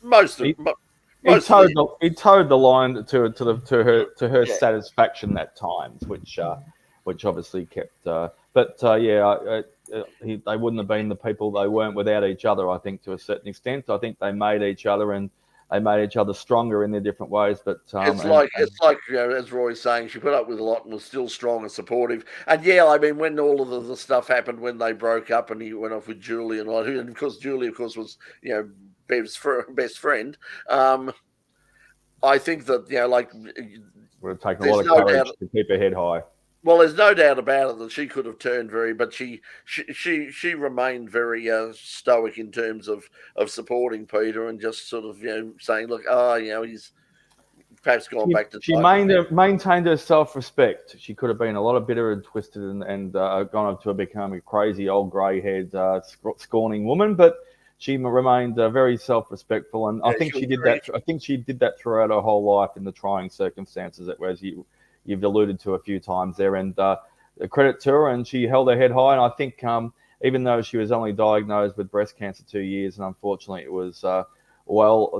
most he towed the line to her satisfaction at times, which obviously kept. They wouldn't have been the people they weren't without each other. I think to a certain extent, I think they made each other and they made each other stronger in their different ways. But it's like as Roy's saying, she put up with a lot and was still strong and supportive. And I mean, when all of the stuff happened, when they broke up and he went off with Julie and of course Julie, of course, was Bev's best friend. I think that would have taken a lot of courage to keep her head high. Well, there's no doubt about it that she could have turned but she remained very stoic in terms of supporting Peter and just sort of saying, look, he's perhaps gone back to. She maintained her self-respect. She could have been a lot of bitter and twisted and gone on to become a crazy old grey-haired scorning woman, but she remained very self-respectful, and I think she did that. I think she did that throughout her whole life in the trying circumstances that was you've alluded to a few times there, and credit to her, and she held her head high. And I think even though she was only diagnosed with breast cancer 2 years, and unfortunately it was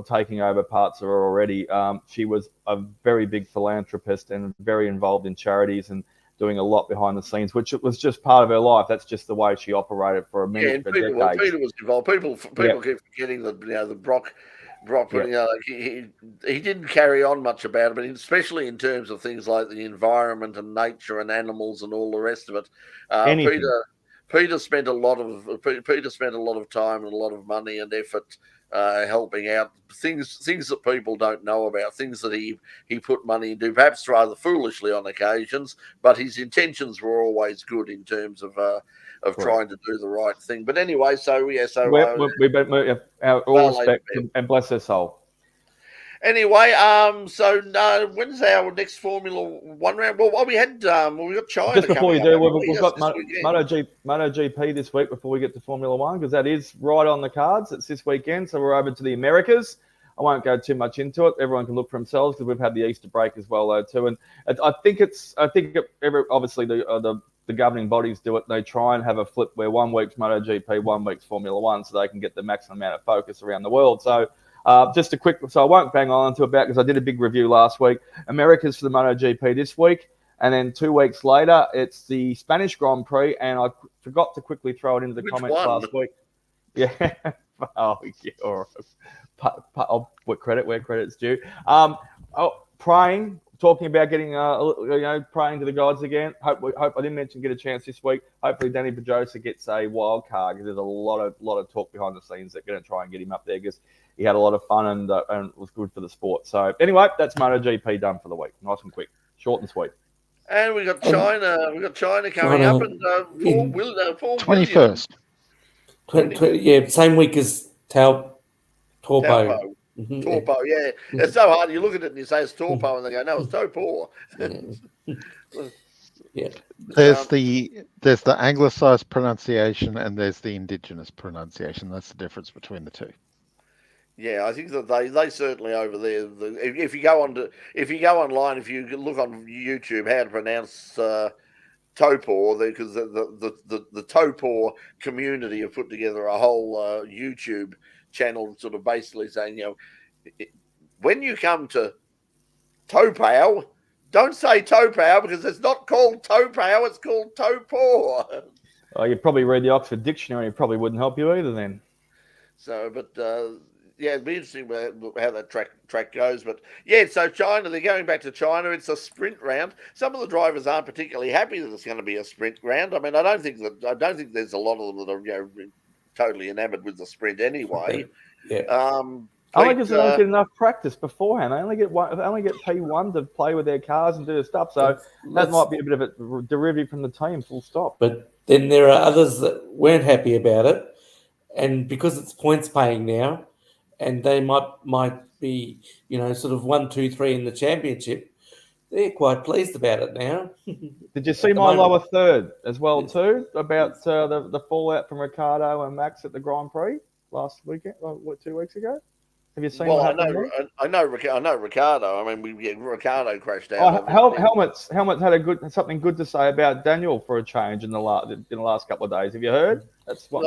taking over parts of her already, she was a very big philanthropist and very involved in charities and doing a lot behind the scenes, which was just part of her life. That's just the way she operated for a minute, for decades. Peter was involved. People keep forgetting that the Brock, he didn't carry on much about it, but especially in terms of things like the environment and nature and animals and all the rest of it. Peter spent a lot of time and a lot of money and effort helping out things that people don't know about, things that he put money into, perhaps rather foolishly on occasions, but his intentions were always good in terms of trying to do the right thing. But anyway, we all respect and bless her soul. Anyway, when's our next Formula One round? Well, we got China. Just before you do, we've got MotoGP this week before we get to Formula One, because that is right on the cards. It's this weekend, so we're over to the Americas. I won't go too much into it. Everyone can look for themselves because we've had the Easter break as well, though, too. And obviously the governing bodies do it. They try and have a flip where 1 week's MotoGP, 1 week's Formula One, so they can get the maximum amount of focus around the world. So. Just a quick, so I won't bang on to about because I did a big review last week. America's for the MotoGP this week, and then 2 weeks later, it's the Spanish Grand Prix, and I forgot to quickly throw it into the comments last week. Yeah. I'll put credit where credit's due. Praying, talking about getting, praying to the gods again. Hope I didn't mention get a chance this week. Hopefully Danny Pedrosa gets a wild card because there's a lot of talk behind the scenes that are going to try and get him up there because he had a lot of fun and was good for the sport. So anyway, that's MotoGP done for the week. Nice and quick, short and sweet. And we got China. We got China coming up and 21st. Same week as Taupo. Mm-hmm. Torpo, yeah. It's so hard. You look at it and you say it's Torpo, and they go, no, it's Topor. Yeah. There's the anglicised pronunciation and there's the indigenous pronunciation. That's the difference between the two. Yeah, I think that they certainly over there. If you go online, if you look on YouTube how to pronounce Topor, because the Topor community have put together a whole YouTube channel, sort of basically saying, when you come to Topau, don't say Topau because it's not called Topau; it's called Topor. Oh, you probably read the Oxford Dictionary; it probably wouldn't help you either then. So, but. It'd be interesting how that track goes. But so China, they're going back to China. It's a sprint round. Some of the drivers aren't particularly happy that it's going to be a sprint round. I mean, I don't think there's a lot of them that are totally enamored with the sprint anyway. Yeah. Only because they don't get enough practice beforehand. They only get P1 to play with their cars and do their stuff. So that might be a bit of a derivative from the team. Full stop. But then there are others that weren't happy about it, and because it's points paying now. And they might be, sort of 1, 2, 3 in the championship. They're quite pleased about it now. Did you see my lower third as well too about the fallout from Ricciardo and Max at the Grand Prix last weekend? 2 weeks ago? Have you seen Well, what happened? I know Ricardo. I mean, Ricardo crashed out. Helmet's had something good to say about Daniel for a change in the last couple of days. Have you heard? That's what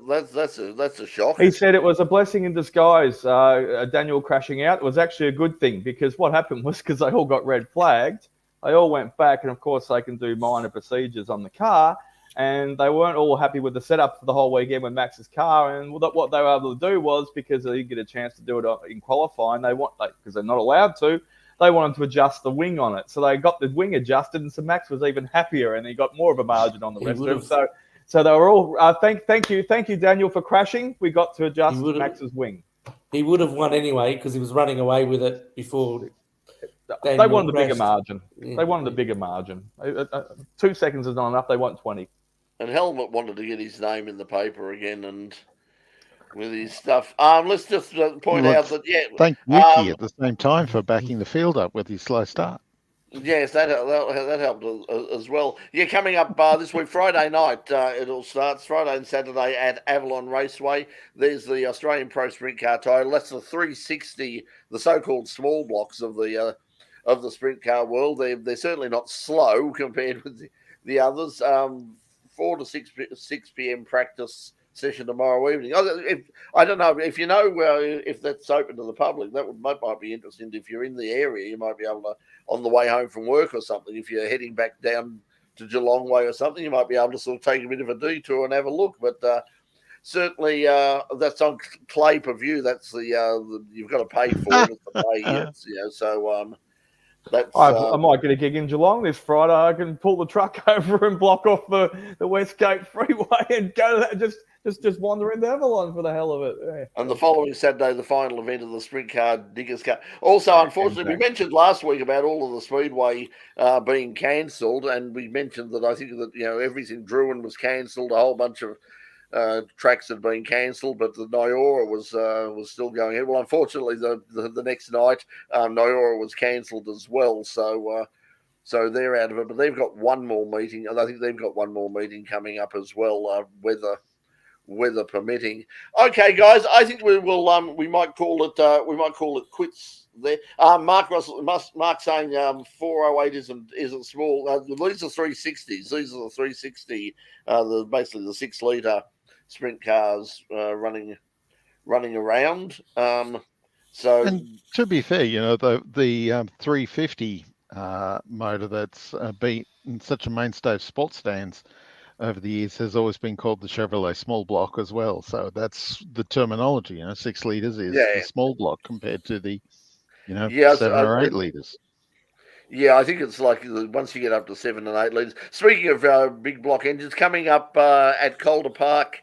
that's a shock. He said it was a blessing in disguise. Daniel crashing out. It was actually a good thing because what happened was because they all got red flagged, they all went back, and of course they can do minor procedures on the car. And they weren't all happy with the setup for the whole weekend with Max's car. And what they were able to do was, because they didn't get a chance to do it in qualifying, because they're not allowed to, they wanted to adjust the wing on it. So they got the wing adjusted, and so Max was even happier, and he got more of a margin on the rest of them. So they were all, thank you, Daniel, for crashing. We got to adjust Max's wing. He would have won anyway because he was running away with it before. They wanted the bigger margin. Yeah. They wanted the bigger margin. 2 seconds is not enough. They want 20. And Helmut wanted to get his name in the paper again, and with his stuff. Let's just point out that thank Yuki at the same time for backing the field up with his slow start. Yes, that helped as well. Yeah, coming up this week, Friday night, it'll start Friday and Saturday at Avalon Raceway. There's the Australian Pro Sprint Car title. That's the 360, the so-called small blocks of the sprint car world. They're certainly not slow compared with the others. 4 to 6 p.m. practice session tomorrow evening. I don't know if you know if that's open to the public. That might be interesting. If you're in the area, you might be able to, on the way home from work or something. If you're heading back down to Geelong Way or something, you might be able to sort of take a bit of a detour and have a look. But certainly, that's on Clay per view. That's the you've got to pay for it. It's the pay, so. I might get a gig in Geelong this Friday. I can pull the truck over and block off the Westgate Freeway and go to that, just wander into Avalon for the hell of it. Yeah. And the following Saturday, the final event of the Sprint Car Diggers Cup. Also, unfortunately, we mentioned last week about all of the Speedway being cancelled, and we mentioned that I think that everything Druin was cancelled, a whole bunch of tracks had been cancelled, but the Nyora was still going ahead. Well, unfortunately, the next night, Nyora was cancelled as well, so they're out of it. But they've got one more meeting, and I think they've got one more meeting coming up as well, weather permitting. Okay, guys, I think we might call it quits there. Mark saying 408 isn't small. These are 360s. These are the 360. Basically the 6 litre sprint cars running around. And to be fair, the 350 motor that's been such a mainstay of sports stands over the years has always been called the Chevrolet small block as well. So that's the terminology. 6 litres is the small block compared to the 7 or 8 litres. Yeah, I think it's like once you get up to 7 and 8 litres. Speaking of big block engines, coming up at Calder Park,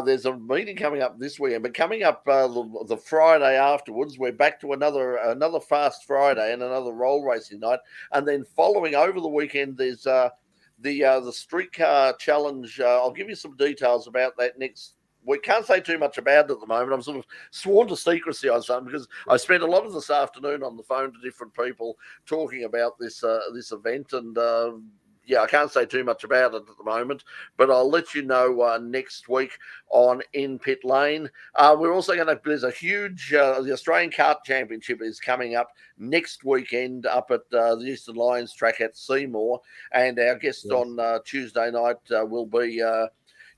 there's a meeting coming up this weekend. But coming up the Friday afterwards, we're back to another Fast Friday and another roll racing night. And then following over the weekend, there's the Streetcar Challenge. I'll give you some details about that next. We can't say too much about it at the moment. I'm sort of sworn to secrecy on something because I spent a lot of this afternoon on the phone to different people talking about this event, and I can't say too much about it at the moment, but I'll let you know next week on In Pit Lane. We're also there's a huge, the Australian Kart Championship is coming up next weekend up at the Eastern Lions track at Seymour, and our guest on Tuesday night will be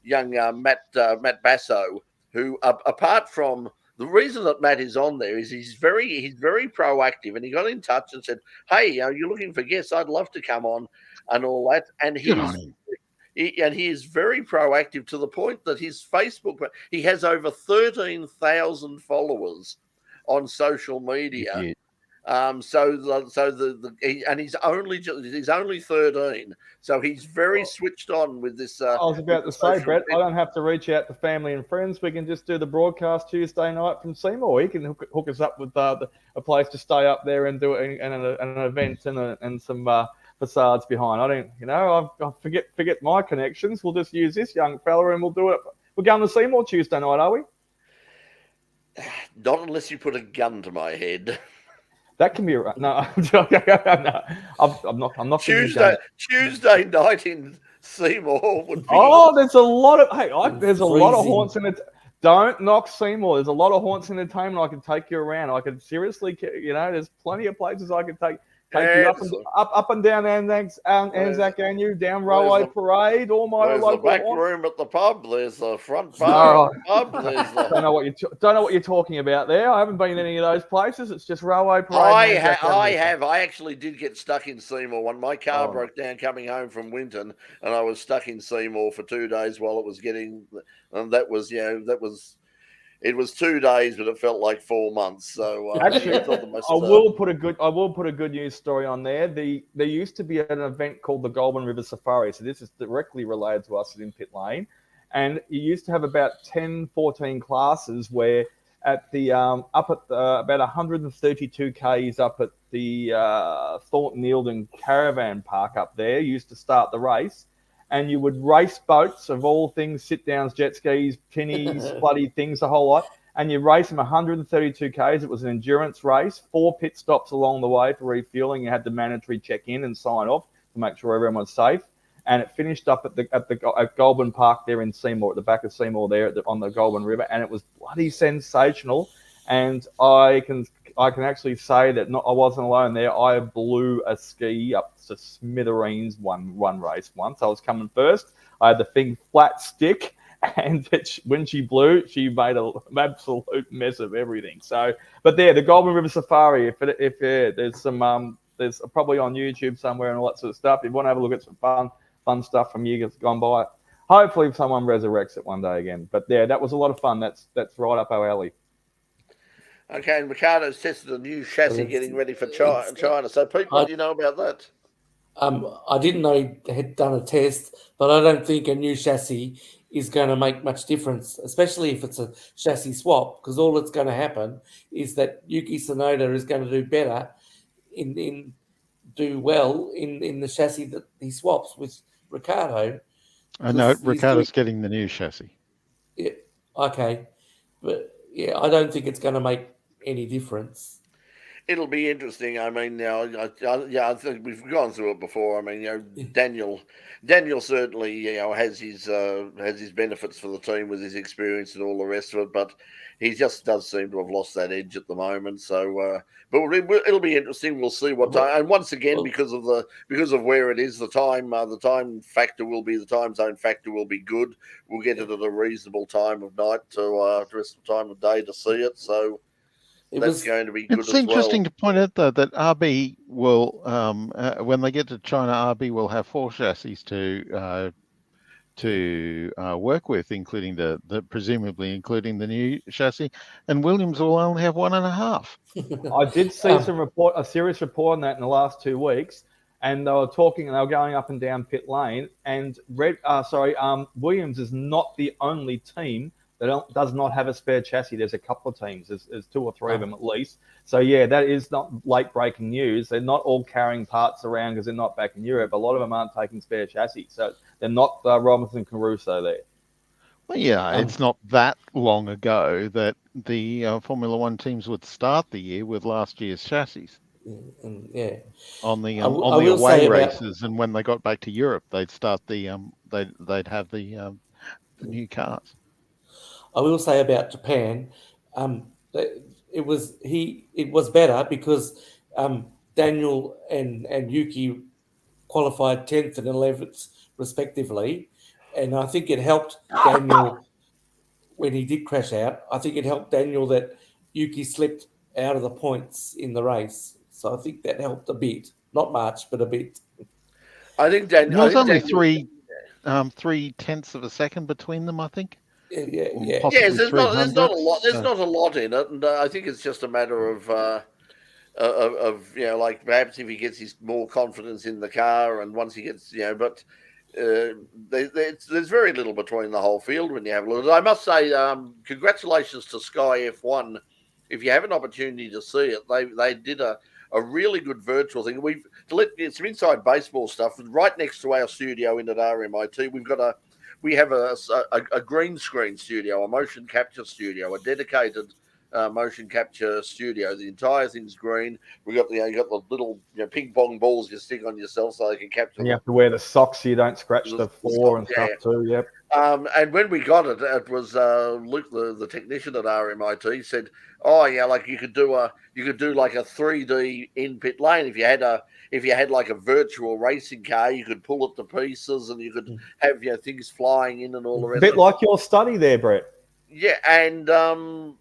young Matt Basso, who apart from the reason that Matt is on there is he's very proactive, and he got in touch and said, "Hey, you're looking for guests? I'd love to come on," and all that. And he is very proactive to the point that his Facebook, he has over 13,000 followers on social media. And he's only 13, so he's very switched on with this. I was about to say, Brett, I don't have to reach out to family and friends. We can just do the broadcast Tuesday night from Seymour. He can hook us up with a place to stay up there and do it, and an event and some facades behind. I forget my connections. We'll just use this young fella and we'll do it. We're going to Seymour Tuesday night, are we? Not unless you put a gun to my head. That can be right. No, I'm not. Tuesday night in Seymour would be. Oh, there's a lot of lot of haunts in it. Don't knock Seymour. There's a lot of haunts entertainment. I could take you around. I could seriously, there's plenty of places I could take you up and down Anzac Avenue, down Railway Parade, all my there's local the back haunts. room at the pub. There's the front bar at the pub. There's the... don't know what you're talking about there. I haven't been in any of those places. It's just Railway Parade. I actually did get stuck in Seymour when my car broke down coming home from Winton, and I was stuck in Seymour for 2 days while it was getting. And that was it was 2 days, but it felt like 4 months. So actually, I will put a good news story on there. There used to be an event called the Goulburn River Safari. So this is directly related to us in pit lane, and you used to have about 10, 14 classes where at the up at about 132 k's up at the Thornton Eildon Caravan Park up there used to start the race. And you would race boats of all things, sit-downs, jet skis, tinnies, bloody things, the whole lot. And you race them 132 Ks. It was an endurance race, 4 pit stops along the way for refueling. You had to mandatory check in and sign off to make sure everyone was safe. And it finished up at Goulburn Park there in Seymour, at the back of Seymour there on the Goulburn River. And it was bloody sensational. And I can actually say that I wasn't alone there. I blew a ski up to smithereens one race once. I was coming first. I had the thing flat stick, and when she blew, she made an absolute mess of everything. So, but there, the Goulburn River Safari. If there's some, there's probably on YouTube somewhere and all that sort of stuff. If you want to have a look at some fun stuff from years gone by, hopefully someone resurrects it one day again. But yeah, that was a lot of fun. That's right up our alley. Okay, and Ricardo's tested a new chassis getting ready for China. So, Pete, what do you know about that? I didn't know he had done a test, but I don't think a new chassis is going to make much difference, especially if it's a chassis swap, because all that's going to happen is that Yuki Tsunoda is going to do better do well in the chassis that he swaps with Ricardo. I know Ricardo's getting the new chassis. Yeah, okay, but yeah, I don't think it's going to make any difference. It'll be interesting. I mean, I think we've gone through it before. I mean, Daniel certainly, has his benefits for the team with his experience and all the rest of it, but he just does seem to have lost that edge at the moment. So, but it'll be interesting. We'll see what time. And once again, because of where it is, the time factor will be the time zone factor will be good. We'll get it at a reasonable time of night to the rest of the time of day to see it. So. That's going to be good. It's interesting to point out, though, that RB will, when they get to China, RB will have 4 chassis to work with, including presumably including the new chassis, and Williams will only have 1.5. I did see a serious report on that in the last 2 weeks, and they were going up and down pit lane, and Williams is not the only team that does not have a spare chassis. There's a couple of teams. There's 2 or 3 of them at least. So, yeah, that is not late-breaking news. They're not all carrying parts around because they're not back in Europe. A lot of them aren't taking spare chassis. So they're not Robinson Caruso there. Well, yeah, it's not that long ago that the Formula One teams would start the year with last year's chassis. Yeah. On the away races, and when they got back to Europe, they'd start they'd have the new cars. I will say about Japan, it was better because Daniel and Yuki qualified 10th and 11th respectively, and I think it helped Daniel when he did crash out. I think it helped Daniel that Yuki slipped out of the points in the race, so I think that helped a bit, not much, but a bit. I think Daniel. There's only 3/10 of a second between them, I think. Yeah. Yes, there's not a lot. There's not a lot in it, and I think it's just a matter of like perhaps if he gets his more confidence in the car, and once he gets but there's very little between the whole field when you have a look. I must say, congratulations to Sky F1. If you have an opportunity to see it, they did a really good virtual thing. To let some inside baseball stuff right next to our studio in at RMIT. We have a green screen studio, a motion capture studio, a dedicated motion capture studio. The entire thing's green. We got the little ping pong balls you stick on yourself so they can capture. And you have to wear the socks so you don't scratch the floor and stuff too. Yep. And when we got it, it was Luke, the technician at RMIT, said, "Oh yeah, like you could do like a 3D in pit lane if you had like a virtual racing car, you could pull it to pieces and you could have things flying in and all the rest." A bit like your study there, Brett. Yeah, and the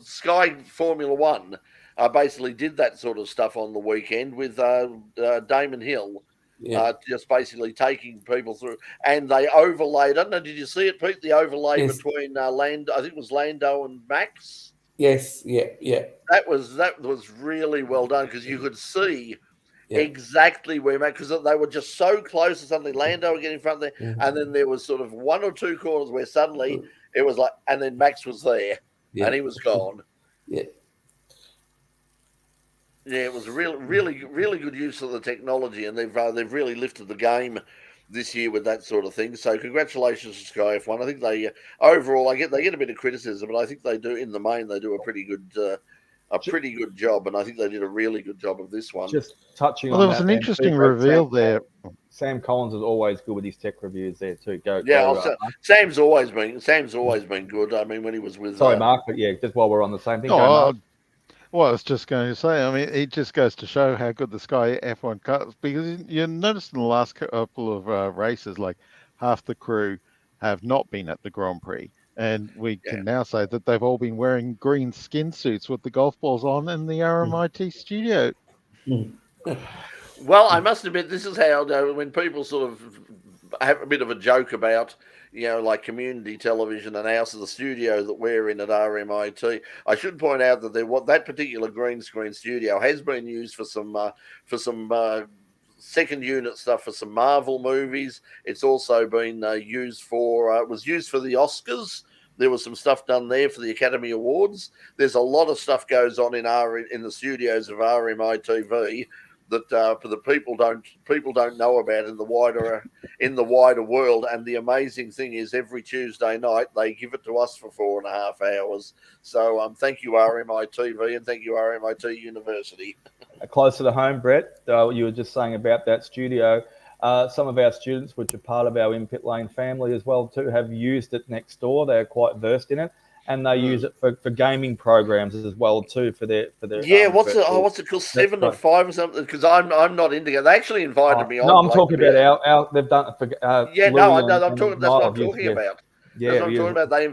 Sky Formula One basically did that sort of stuff on the weekend with Damon Hill. Yeah. Just basically taking people through, and they overlaid. I don't know. Did you see it, Pete? The overlay Yes. between Lando, I think it was Lando and Max. Yes. Yeah. That was really well done because you could see exactly where Max, because they were just so close to something. Lando would get in front there, and then there was sort of one or two corners where suddenly it was like, and then Max was there, and he was gone. Yeah. Yeah, it was really good use of the technology, and they've really lifted the game this year with that sort of thing. So congratulations to Sky F1. I think they overall they get a bit of criticism, but I think they do in the main they do a pretty good job, and I think they did a really good job of this one. Just touching Well, on there was that, an man, interesting too, reveal there. Sam Collins is always good with his tech reviews there too. Sam's always been good. I mean, when he was with Mark, but yeah, just while we're on the same thing. Well, I was just going to say, I mean, it just goes to show how good the Sky F1 car is, because you noticed in the last couple of races, like half the crew have not been at the Grand Prix. And we can now say that they've all been wearing green skin suits with the golf balls on in the RMIT studio. Well, I must admit, this is how when people sort of have a bit of a joke about, like community television and House of the Studio that we're in at RMIT. I should point out that that particular green screen studio has been used for some second unit stuff for some Marvel movies. It's also been used for the Oscars. There was some stuff done there for the Academy Awards. There's a lot of stuff goes on in the studios of RMITV that for the people don't know about in the wider world. And the amazing thing is, every Tuesday night they give it to us for 4.5 hours. So thank you RMITV, and thank you RMIT University. Closer to home, Brett, you were just saying about that studio. Some of our students, which are part of our In Pit Lane family as well too, have used it next door. They're quite versed in it. And they use it for gaming programs as well too for their what's it called, 7 to 5 or something? Because I'm not into it. They actually invited me on. No, I'm talking about our they've done it for I'm talking. That's what I'm talking about. Yeah, that's what I'm talking about. They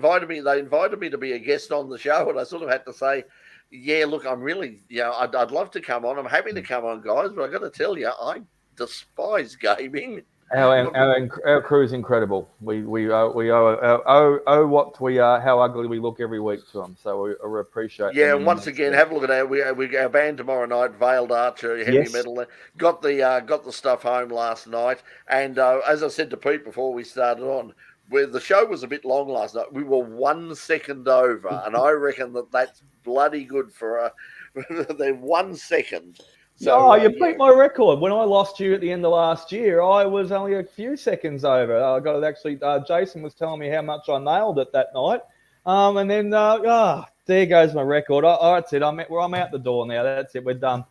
invited me to be a guest on the show, and I sort of had to say, yeah, look, I'm really I'd love to come on. I'm happy to come on, guys, but I got to tell you, I despise gaming. Our crew is incredible. We owe what we are, how ugly we look every week to them. So we appreciate. Yeah, and once again, have a look at our band tomorrow night, Veiled Archer, heavy metal. Got the stuff home last night, and as I said to Pete before we started on, where the show was a bit long last night, we were 1 second over, and I reckon that's bloody good for the 1 second. So, you beat my record. When I lost you at the end of last year, I was only a few seconds over. I got it actually. Jason was telling me how much I nailed it that night, and then there goes my record. That's it. I'm out the door now. That's it. We're done.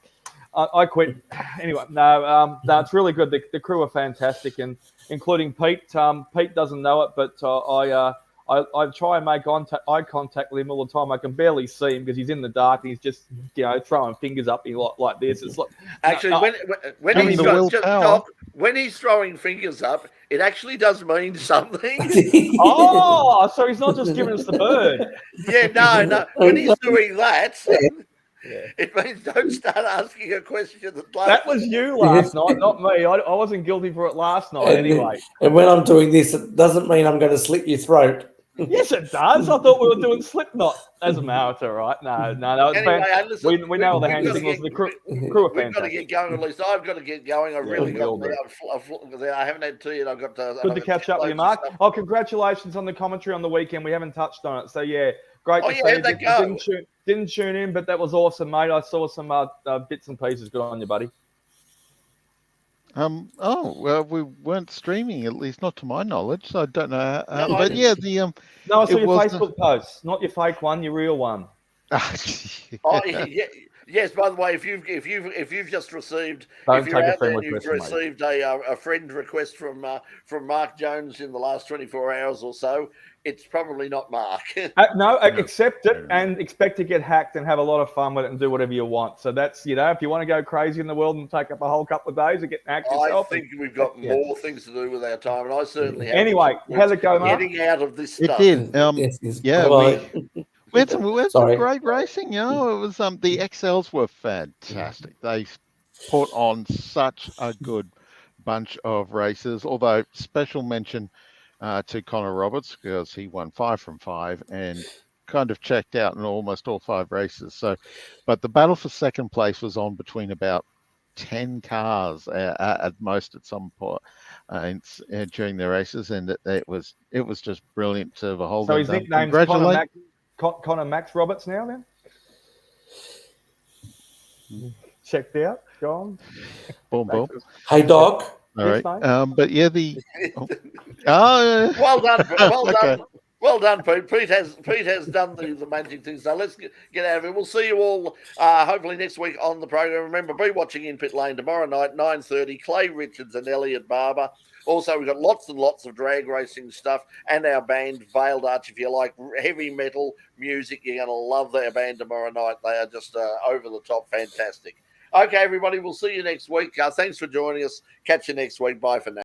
I quit. Anyway, no, it's really good. The crew are fantastic, and including Pete. Pete doesn't know it, but I try and make eye contact with him all the time. I can barely see him because he's in the dark and he's just throwing fingers up like this. It's like actually when he's throwing fingers up, it actually does mean something. So he's not just giving us the bird. Yeah, no. When he's doing that. It means don't start asking a question. That was you last night, not me. I wasn't guilty for it last night anyway. And when I'm doing this, it doesn't mean I'm going to slit your throat. Yes, it does. I thought we were doing Slipknot as a matter, right? No. Anyway, listen, we know all the hand signals. The crew are fantastic. We've got to get going. At least I've got to get going. I haven't had tea, and I've got to. Good to catch up with you, Mark. Congratulations on the commentary on the weekend. We haven't touched on it, so yeah, great to see you. Didn't tune in, but that was awesome, mate. I saw some bits and pieces. Good on you, buddy. Well, we weren't streaming, at least not to my knowledge. So I don't know. I saw your Facebook post, not your fake one, your real one. Yeah. Yes. By the way, if you've just received, Don't if you're take a out there friend and you've request from me. received a friend request from Mark Jones in the last 24 hours or so, it's probably not Mark. No, accept it and expect to get hacked and have a lot of fun with it and do whatever you want. So that's, if you want to go crazy in the world and take up a whole couple of days of getting hacked yourself. I think we've got more things to do with our time, and I certainly have. Anyway, how'd it go, Mark? Getting out of this It stuff. did. Yeah, we had some great racing. It was the XLs were fantastic. They put on such a good bunch of races. Although special mention to Connor Roberts, because he won 5 from 5 and kind of checked out in almost all 5 races. So, but the battle for second place was on between about 10 cars at most at some point during the races, and it was just brilliant to behold. So his nickname's Connor Max Roberts now, then? Checked out, gone. Boom. Hey, Doc. All right. But yeah, Well done. Okay. Well done, Pete. Pete has done the magic thing. So let's get out of it. We'll see you all hopefully next week on the program. Remember, be watching In Pit Lane tomorrow night, 9:30. Clay Richards and Elliot Barber. Also, we've got lots and lots of drag racing stuff and our band, Veiled Arch. If you like heavy metal music, you're going to love their band tomorrow night. They are just over the top fantastic. Okay, everybody, we'll see you next week. Thanks for joining us. Catch you next week. Bye for now.